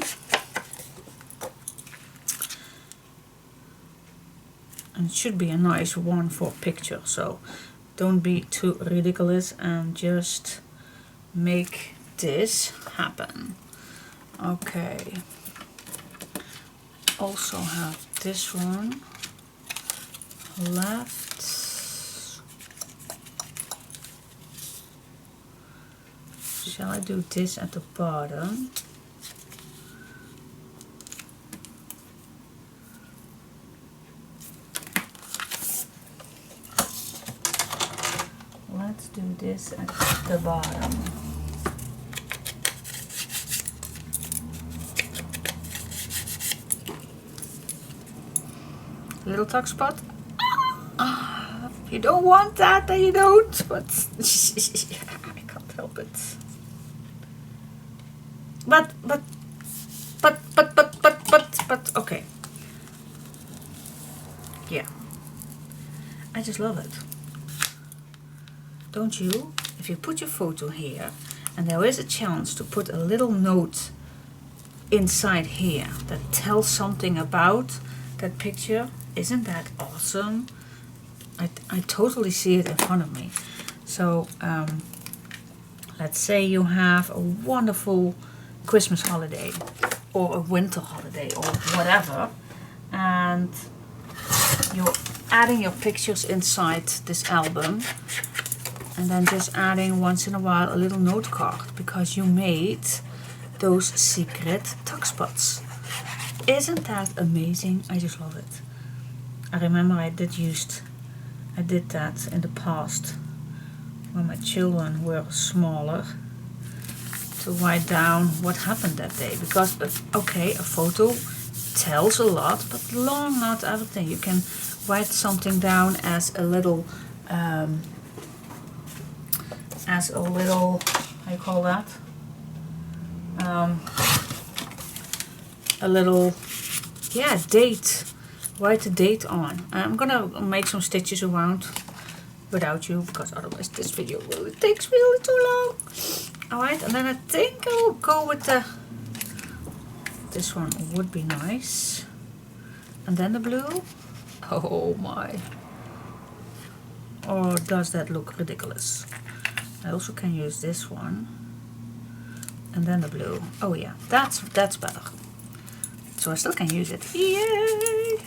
And it should be a nice one for picture, so don't be too ridiculous and just make this happen. Okay. Also have this one left. Shall I do this at the bottom? Let's do this at the bottom. Little tuck spot. You don't want that, then you don't, but I can't help it. But, okay. Yeah. I just love it. Don't you? If you put your photo here, and there is a chance to put a little note inside here that tells something about that picture, isn't that awesome? I totally see it in front of me. So let's say you have a wonderful Christmas holiday or a winter holiday or whatever, and you're adding your pictures inside this album, and then just adding once in a while a little note card because you made those secret tuck spots. Isn't that amazing? I just love it. I remember I did that in the past when my children were smaller, to write down what happened that day, because okay, a photo tells a lot, but not everything. You can write something down as a little how you call that, a little, yeah, date. Write the date on. I'm gonna make some stitches around without you, because otherwise this video takes really too long. Alright, and then I think I will go with the, this one would be nice. And then the blue. Oh my. Or does that look ridiculous? I also can use this one. And then the blue. Oh yeah, that's better. So I still can use it. Yay!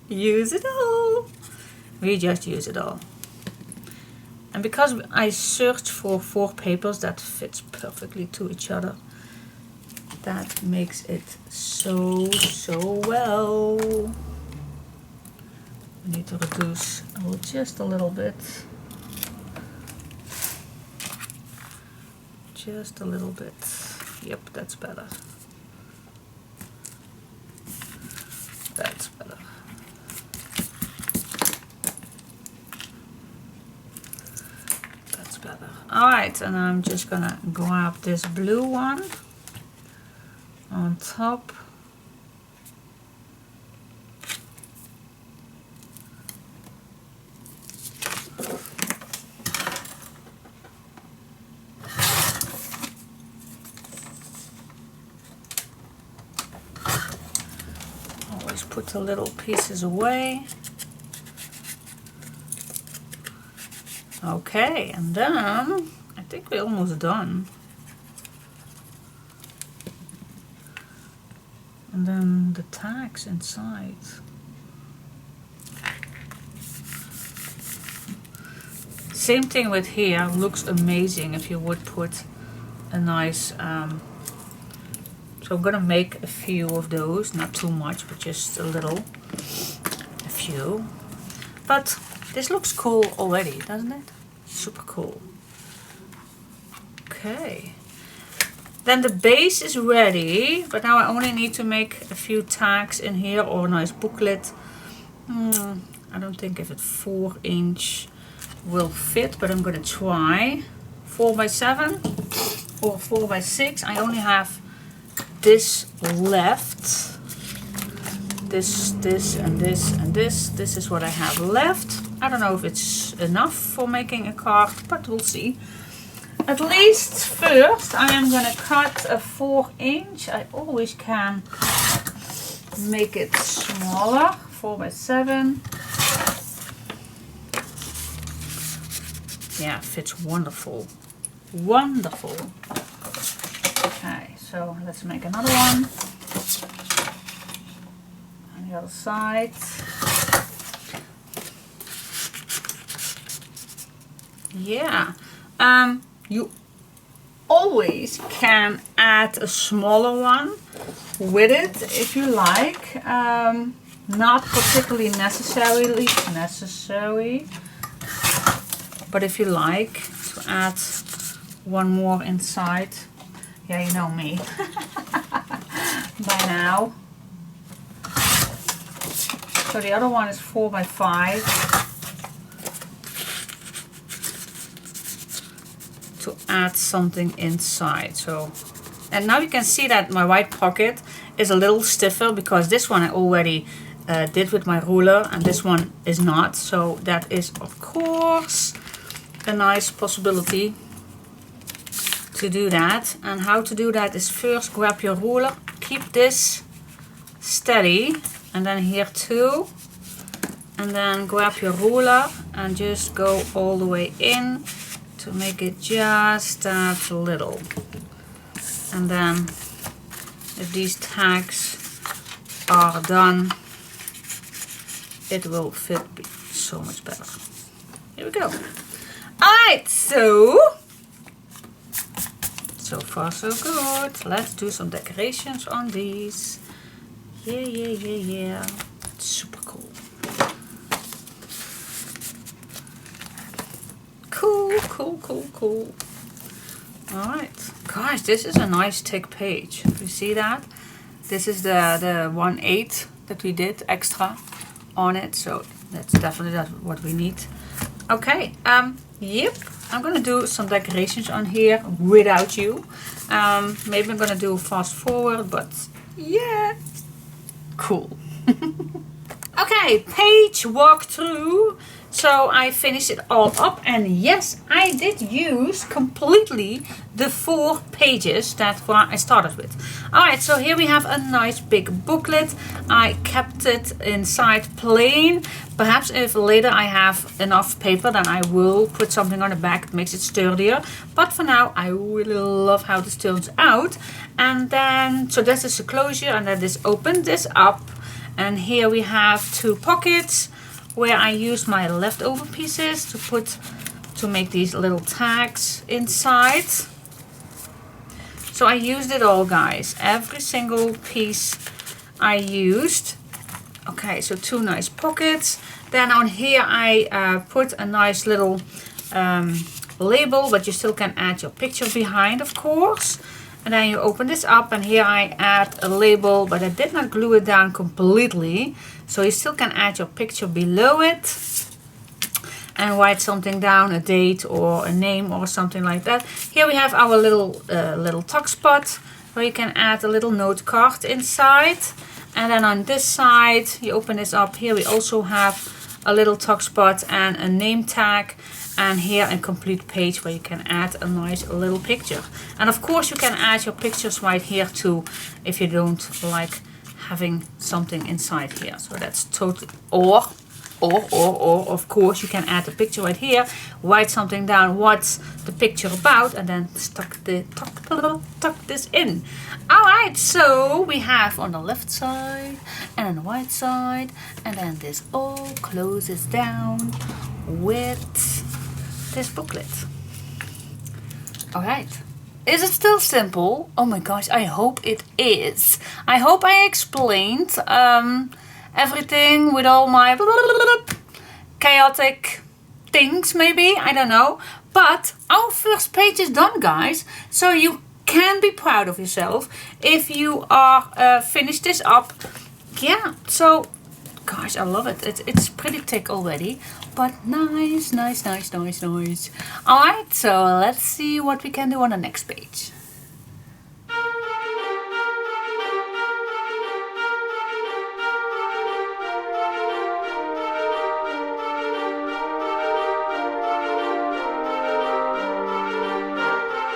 Use it all. We just use it all. And because I searched for 4 papers that fits perfectly to each other, that makes it so well. We need to reduce just a little bit. Just a little bit. Yep, that's better. That's better. That's better. Alright, and I'm just gonna grab this blue one on top. Always put the little pieces away. Okay, and then I think we're almost done. And then the tags inside. Same thing with here, looks amazing if you would put a nice, so I'm gonna make a few of those, not too much, but just a little, a few. But this looks cool already, doesn't it? Super cool. Okay. Then the base is ready, but now I only need to make a few tags in here or a nice booklet. I don't think if it's 4" will fit, but I'm gonna try 4x7 or 4x6. I only have this left. This and this and this. This is what I have left. I don't know if it's enough for making a card, but we'll see. At least first I am gonna cut a 4". I always can make it smaller. 4x7. Yeah, fits wonderful. Wonderful. Okay, so let's make another one. On the other side. Yeah. You always can add a smaller one with it if you like. Not particularly necessary, but if you like to add one more inside, yeah, you know me by now. So the other one is 4x5. To add something inside. So, and now you can see that my right pocket is a little stiffer because this one I already did with my ruler and this one is not. So that is of course a nice possibility to do that. And how to do that is first grab your ruler, keep this steady, and then here too, and then grab your ruler and just go all the way in to make it just that little. And then if these tags are done, it will fit so much better. Here we go. Alright, so far so good. Let's do some decorations on these. Yeah. Super cool. Cool. Alright. Guys, this is a nice thick page. You see that? This is the 1/8 that we did extra on it. So that's definitely what we need. Okay. Yep. I'm gonna do some decorations on here without you. Maybe I'm gonna do fast forward, but yeah. Cool. Okay, page walkthrough. So I finished it all up, and yes, I did use completely the 4 pages that I started with. Alright, so here we have a nice big booklet. I kept it inside plain. Perhaps if later I have enough paper, then I will put something on the back. It makes it sturdier. But for now, I really love how this turns out. And then, so this is the closure, and then this open this up. And here we have 2 pockets where I used my leftover pieces to make these little tags inside. So I used it all, guys. Every single piece I used. Okay, so 2 nice pockets. Then on here I put a nice little label, but you still can add your picture behind, of course. And then you open this up, and here I add a label, but I did not glue it down completely. So you still can add your picture below it and write something down, a date or a name or something like that. Here we have our little tuck spot where you can add a little note card inside. And then on this side, you open this up. Here we also have a little tuck spot and a name tag. And here a complete page where you can add a nice little picture. And of course you can add your pictures right here too, if you don't like having something inside here. So that's totally, or of course you can add a picture right here, write something down, what's the picture about, and then tuck this in. Alright, so we have on the left side and on the right side, and then this all closes down with this booklet. Alright. Is it still simple? Oh my gosh, I hope it is. I hope I explained everything with all my chaotic things, maybe, I don't know. But our first page is done, guys. So you can be proud of yourself if you are finished this up. Yeah, so gosh, I love it. It's pretty thick already, but nice. Alright, so let's see what we can do on the next page.